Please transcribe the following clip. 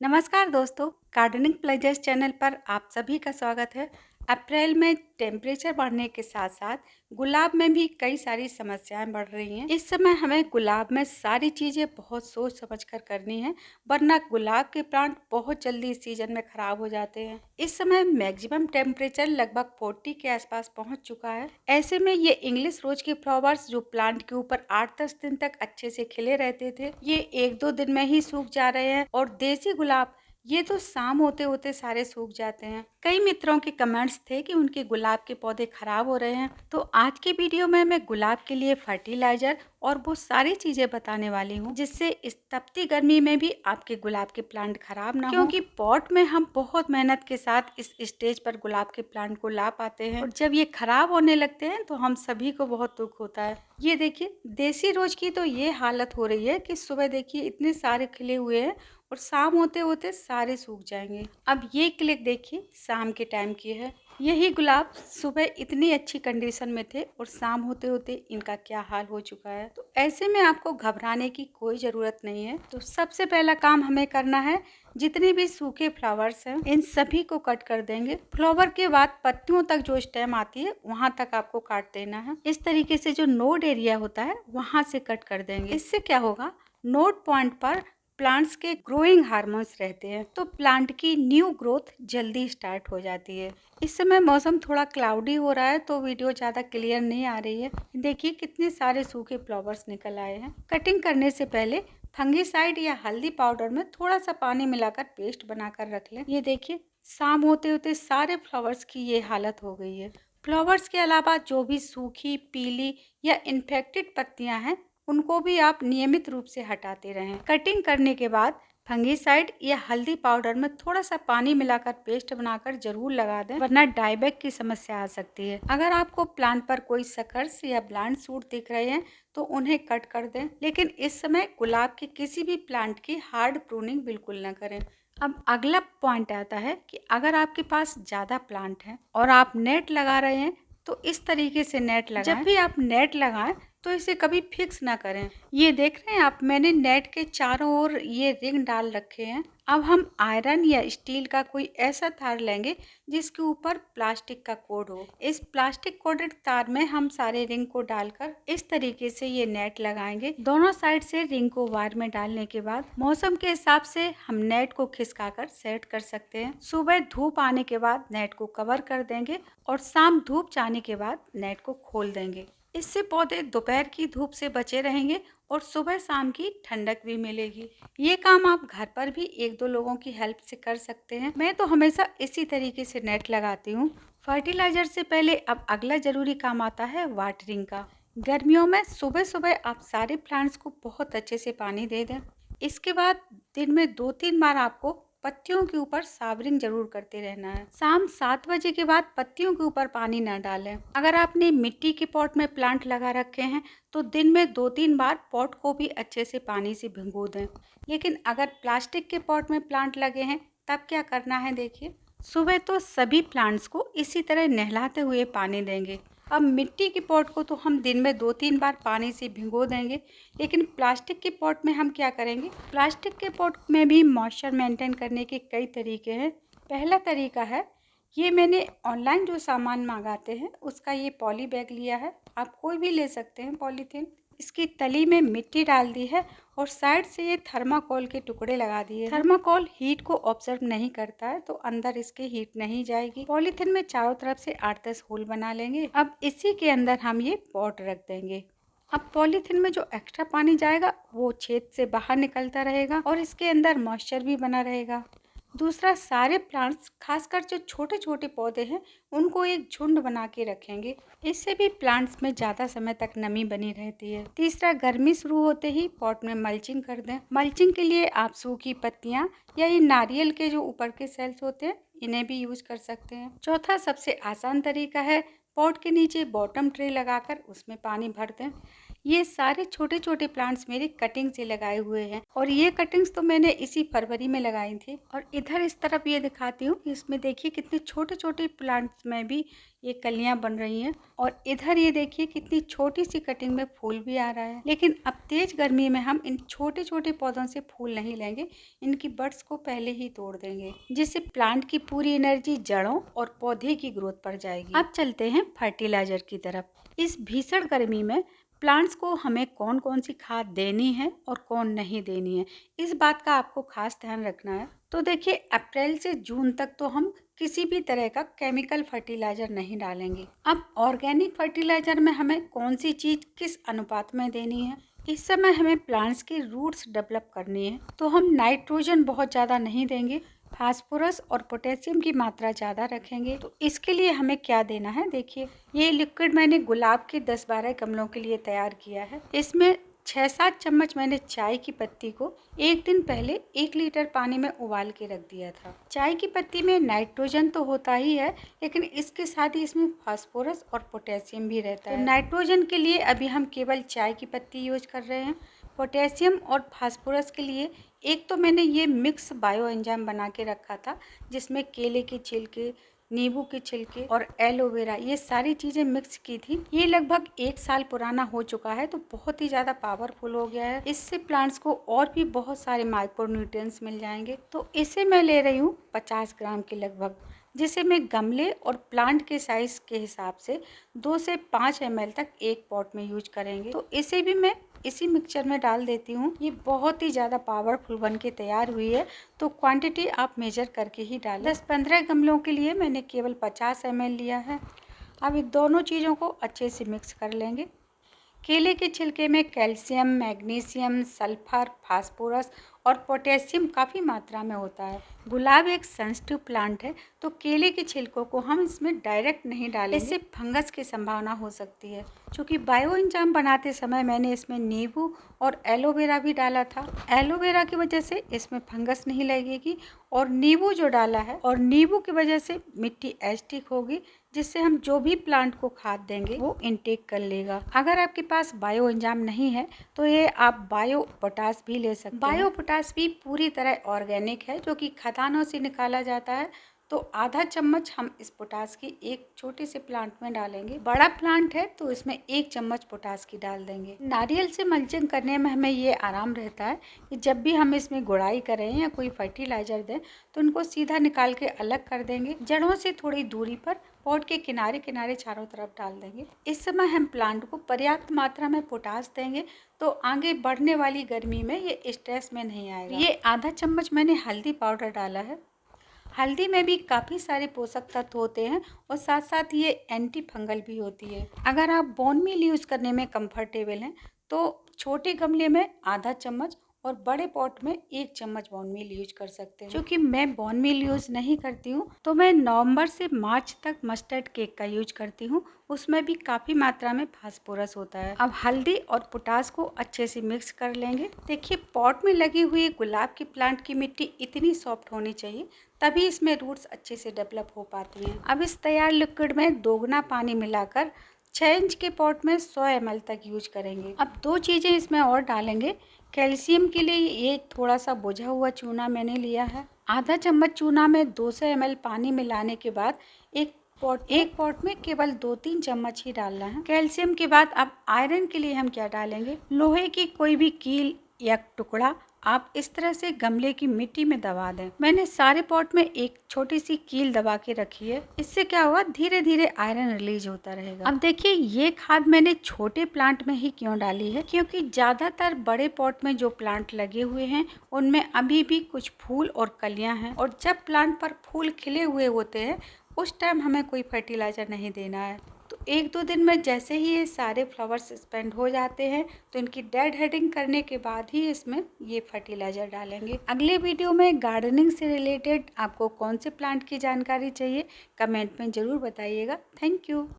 नमस्कार दोस्तों, gardening pleasures channel पर आप सभी का स्वागत है। अप्रैल में टेम्परेचर बढ़ने के साथ साथ गुलाब में भी कई सारी समस्याएं बढ़ रही हैं। इस समय हमें गुलाब में सारी चीज़ें बहुत सोच समझ कर करनी है, वरना गुलाब के प्लांट बहुत जल्दी इस सीजन में ख़राब हो जाते हैं। इस समय मैक्सिमम टेम्परेचर लगभग 40 के आसपास पहुंच चुका है। ऐसे में ये इंग्लिश रोज के फ्लावर्स जो प्लांट के ऊपर 8-10 दिन तक अच्छे से खिले रहते थे, ये 1-2 दिन में ही सूख जा रहे हैं। और देसी गुलाब ये तो शाम होते होते सारे सूख जाते हैं। कई मित्रों के कमेंट्स थे कि उनके गुलाब के पौधे खराब हो रहे हैं, तो आज के वीडियो में मैं गुलाब के लिए फर्टिलाइजर और वो सारी चीजें बताने वाली हूँ जिससे इस तपती गर्मी में भी आपके गुलाब के प्लांट खराब ना हो। क्योंकि पॉट में हम बहुत मेहनत के साथ इस स्टेज पर गुलाब के प्लांट को ला पाते हैं, और जब ये खराब होने लगते हैं तो हम सभी को बहुत दुख होता है। ये देखिए, देसी रोज की तो ये हालत हो रही है कि सुबह देखिए इतने सारे खिले हुए हैं और शाम होते होते सारे सूख जाएंगे। अब ये क्लिक देखिए, शाम के टाइम की है। यही गुलाब सुबह इतनी अच्छी कंडीशन में थे और शाम होते होते इनका क्या हाल हो चुका है। तो ऐसे में आपको घबराने की कोई ज़रूरत नहीं है। तो सबसे पहला काम हमें करना है, जितने भी सूखे फ्लावर्स हैं इन सभी को कट कर देंगे। फ्लावर के बाद पत्तियों तक जो स्टेम आती है वहाँ तक आपको काट देना है। इस तरीके से जो नोड एरिया होता है वहाँ से कट कर देंगे। इससे क्या होगा, नोड पॉइंट पर प्लांट्स के ग्रोइंग हार्मोन्स रहते हैं, तो प्लांट की न्यू ग्रोथ जल्दी स्टार्ट हो जाती है। इस समय मौसम थोड़ा क्लाउडी हो रहा है तो वीडियो ज़्यादा क्लियर नहीं आ रही है। देखिए कितने सारे सूखे फ्लावर्स निकल आए हैं। कटिंग करने से पहले फंगीसाइड या हल्दी पाउडर में थोड़ा सा पानी मिलाकर पेस्ट बनाकर रख लें। ये देखिए, शाम होते होते सारे फ्लावर्स की ये हालत हो गई है। फ्लावर्स के अलावा जो भी सूखी, पीली या इन्फेक्टेड पत्तियां हैं उनको भी आप नियमित रूप से हटाते रहें। कटिंग करने के बाद फंगीसाइड या हल्दी पाउडर में थोड़ा सा पानी मिलाकर पेस्ट बनाकर जरूर लगा दें, वरना डायबैक की समस्या आ सकती है। अगर आपको प्लांट पर कोई सकर्स या ब्लाइंड सूट दिख रहे हैं तो उन्हें कट कर दें, लेकिन इस समय गुलाब के किसी भी प्लांट की हार्ड प्रूनिंग बिल्कुल न करें। अब अगला पॉइंट आता है कि अगर आपके पास ज़्यादा प्लांट हैं और आप नेट लगा रहे हैं तो इस तरीके से नेट लगाएं। जब भी आप नेट लगाएं तो इसे कभी फिक्स ना करें। ये देख रहे हैं आप, मैंने नेट के चारों ओर ये रिंग डाल रखे हैं। अब हम आयरन या स्टील का कोई ऐसा तार लेंगे जिसके ऊपर प्लास्टिक का कोड हो। इस प्लास्टिक कोडेड तार में हम सारे रिंग को डालकर इस तरीके से ये नेट लगाएंगे। दोनों साइड से रिंग को वायर में डालने के बाद मौसम के हिसाब से हम नेट को खिसकाकर सेट कर सकते हैं। सुबह धूप आने के बाद नेट को कवर कर देंगे और शाम धूप जाने के बाद नेट को खोल देंगे। इससे पौधे दोपहर की धूप से बचे रहेंगे और सुबह शाम की ठंडक भी मिलेगी। ये काम आप घर पर भी 1-2 लोगों की हेल्प से कर सकते हैं। मैं तो हमेशा इसी तरीके से नेट लगाती हूँ। फर्टिलाइजर से पहले अब अगला जरूरी काम आता है वाटरिंग का। गर्मियों में सुबह सुबह आप सारे प्लांट्स को बहुत अच्छे से पानी दे दें। इसके बाद दिन में 2-3 बार आपको पत्तियों के ऊपर सावरिंग जरूर करते रहना है। शाम 7 बजे के बाद पत्तियों के ऊपर पानी न डालें। अगर आपने मिट्टी के पॉट में प्लांट लगा रखे हैं तो दिन में 2-3 बार पॉट को भी अच्छे से पानी से भिगो दें। लेकिन अगर प्लास्टिक के पॉट में प्लांट लगे हैं तब क्या करना है, देखिए, सुबह तो सभी प्लांट्स को इसी तरह नहलाते हुए पानी देंगे। अब मिट्टी के पॉट को तो हम दिन में 2-3 बार पानी से भिगो देंगे, लेकिन प्लास्टिक के पॉट में हम क्या करेंगे, प्लास्टिक के पॉट में भी मॉइस्चर मेंटेन करने के कई तरीके हैं। पहला तरीका है, ये मैंने ऑनलाइन जो सामान मंगाते हैं उसका ये पॉली बैग लिया है। आप कोई भी ले सकते हैं पॉलीथीन। इसकी तली में मिट्टी डाल दी है और साइड से ये थर्माकोल के टुकड़े लगा दिए हैं। थर्माकोल हीट को ऑब्जर्व नहीं करता है तो अंदर इसके हीट नहीं जाएगी। पॉलीथीन में चारों तरफ से 8-10 होल बना लेंगे। अब इसी के अंदर हम ये पॉट रख देंगे। अब पॉलीथीन में जो एक्स्ट्रा पानी जाएगा वो छेद से बाहर निकलता रहेगा और इसके अंदर मॉइस्चर भी बना रहेगा। दूसरा, सारे प्लांट्स, खासकर जो छोटे छोटे पौधे हैं, उनको एक झुंड बना के रखेंगे। इससे भी प्लांट्स में ज़्यादा समय तक नमी बनी रहती है। तीसरा, गर्मी शुरू होते ही पॉट में मल्चिंग कर दें। मल्चिंग के लिए आप सूखी पत्तियां या ये नारियल के जो ऊपर के सेल्स होते हैं इन्हें भी यूज कर सकते हैं। चौथा, सबसे आसान तरीका है, पॉट के नीचे बॉटम ट्रे लगाकर उसमें पानी भर दें। ये सारे छोटे छोटे प्लांट्स मेरे कटिंग से लगाए हुए हैं और ये कटिंग्स तो मैंने इसी फरवरी में लगाई थी। और इधर इस तरफ ये दिखाती हूँ, इसमें देखिए कितने छोटे छोटे प्लांट्स में भी ये कलियां बन रही हैं। और इधर ये देखिए कितनी छोटी सी कटिंग में फूल भी आ रहा है। लेकिन अब तेज गर्मी में हम इन छोटे छोटे पौधों से फूल नहीं लेंगे, इनकी बड्स को पहले ही तोड़ देंगे, जिससे प्लांट की पूरी एनर्जी जड़ों और पौधे की ग्रोथ पर जाएगी। अब चलते हैं फर्टिलाइजर की तरफ। इस भीषण गर्मी में प्लांट्स को हमें कौन कौन सी खाद देनी है और कौन नहीं देनी है, इस बात का आपको खास ध्यान रखना है। तो देखिए, अप्रैल से जून तक तो हम किसी भी तरह का केमिकल फर्टिलाइजर नहीं डालेंगे। अब ऑर्गेनिक फर्टिलाइजर में हमें कौन सी चीज किस अनुपात में देनी है, इस समय हमें प्लांट्स की रूट्स डेवलप करनी है, तो हम नाइट्रोजन बहुत ज़्यादा नहीं देंगे, फास्फोरस और पोटेशियम की मात्रा ज़्यादा रखेंगे। तो इसके लिए हमें क्या देना है, देखिए ये लिक्विड मैंने गुलाब के 10-12 गमलों के लिए तैयार किया है। इसमें 6-7 चम्मच मैंने चाय की पत्ती को एक दिन पहले 1 लीटर पानी में उबाल के रख दिया था। चाय की पत्ती में नाइट्रोजन तो होता ही है, लेकिन इसके साथ ही इसमें फास्फोरस और पोटेशियम भी रहता है। तो नाइट्रोजन के लिए अभी हम केवल चाय की पत्ती यूज कर रहे हैं। पोटेशियम और फास्फोरस के लिए एक तो मैंने ये मिक्स बायो एंजाइम बना के रखा था, जिसमें केले के छिलके, नींबू के छिलके और एलोवेरा, ये सारी चीज़ें मिक्स की थी। ये लगभग 1 साल पुराना हो चुका है, तो बहुत ही ज़्यादा पावरफुल हो गया है। इससे प्लांट्स को और भी बहुत सारे माइक्रोन्यूट्रिएंट्स मिल जाएंगे। तो इसे मैं ले रही हूँ 50 ग्राम के लगभग, जिसे मैं गमले और प्लांट के साइज के हिसाब से 2 से 5 ml तक एक पॉट में यूज करेंगे। तो इसे भी मैं इसी मिक्सचर में डाल देती हूँ। ये बहुत ही ज़्यादा पावरफुल बन के तैयार हुई है, तो क्वांटिटी आप मेजर करके ही डालें। 10-15 गमलों के लिए मैंने केवल 50 ml लिया है। अब इन दोनों चीज़ों को अच्छे से मिक्स कर लेंगे। केले के छिलके में कैल्शियम, मैग्नीशियम, सल्फर, फास्फोरस और पोटेशियम काफ़ी मात्रा में होता है। गुलाब एक सेंसिटिव प्लांट है, तो केले के छिलकों को हम इसमें डायरेक्ट नहीं डालेंगे, इससे फंगस की संभावना हो सकती है। क्योंकि बायो एंजाइम बनाते समय मैंने इसमें नींबू और एलोवेरा भी डाला था। एलोवेरा की वजह से इसमें फंगस नहीं लगेगी, और नींबू जो डाला है, और नींबू की वजह से मिट्टी एसिडिक होगी, जिससे हम जो भी प्लांट को खाद देंगे वो इनटेक कर लेगा। अगर आपके पास बायो एंजाइम नहीं है तो ये आप बायो पोटाश भी ले सकते हैं। बायो पोटाश भी पूरी तरह ऑर्गेनिक है, जो कि खदानों से निकाला जाता है। तो आधा चम्मच हम इस पोटाश की एक छोटे से प्लांट में डालेंगे। बड़ा प्लांट है तो इसमें 1 चम्मच पोटाश की डाल देंगे। नारियल से मल्चिंग करने में हमें ये आराम रहता है कि जब भी हम इसमें गुड़ाई करें या कोई फर्टिलाइजर दें, तो उनको सीधा निकाल के अलग कर देंगे। जड़ों से थोड़ी दूरी पर पॉट के किनारे किनारे चारों तरफ डाल देंगे। इस समय हम प्लांट को पर्याप्त मात्रा में पोटाश देंगे, तो आगे बढ़ने वाली गर्मी में ये स्ट्रेस में नहीं आएगा। ये आधा चम्मच मैंने हल्दी पाउडर डाला है। हल्दी में भी काफ़ी सारे पोषक तत्व होते हैं, और साथ साथ ये एंटी फंगल भी होती है। अगर आप बोन मील यूज़ करने में कंफर्टेबल हैं, तो छोटे गमले में आधा चम्मच और बड़े पॉट में 1 चम्मच बोन मील यूज कर सकते हैं। क्योंकि मैं बोन मील यूज़ नहीं करती हूँ, तो मैं नवंबर से मार्च तक मस्टर्ड केक का यूज करती हूँ। उसमें भी काफ़ी मात्रा में फास्फोरस होता है। अब हल्दी और पोटाश को अच्छे से मिक्स कर लेंगे। देखिए, पॉट में लगी हुई गुलाब की प्लांट की मिट्टी इतनी सॉफ्ट होनी चाहिए, तभी इसमें रूट्स अच्छे से डेवलप हो पाती हैं। अब इस तैयार लिक्विड में दोगुना पानी मिलाकर 6 इंच के पॉट में 100 ml तक यूज करेंगे। अब 2 चीज़ें इसमें और डालेंगे। कैल्शियम के लिए ये थोड़ा सा बुझा हुआ चूना मैंने लिया है। आधा चम्मच चूना में 200 ml पानी मिलाने के बाद एक पॉट में केवल 2-3 चम्मच ही डालना है। कैल्शियम के बाद अब आयरन के लिए हम क्या डालेंगे, लोहे की कोई भी कील या टुकड़ा आप इस तरह से गमले की मिट्टी में दबा दें। मैंने सारे पॉट में एक छोटी सी कील दबा के रखी है। इससे क्या होगा, धीरे धीरे आयरन रिलीज होता रहेगा। अब देखिए, ये खाद मैंने छोटे प्लांट में ही क्यों डाली है, क्योंकि ज्यादातर बड़े पॉट में जो प्लांट लगे हुए हैं उनमें अभी भी कुछ फूल और कलियां हैं, और जब प्लांट पर फूल खिले हुए होते हैं उस टाइम हमें कोई फर्टिलाइजर नहीं देना है। तो 1-2 दिन में जैसे ही ये सारे फ्लावर्स स्पेंड हो जाते हैं, तो इनकी डेड हेडिंग करने के बाद ही इसमें ये फर्टिलाइजर डालेंगे। अगले वीडियो में गार्डनिंग से रिलेटेड आपको कौन से प्लांट की जानकारी चाहिए, कमेंट में ज़रूर बताइएगा। Thank you.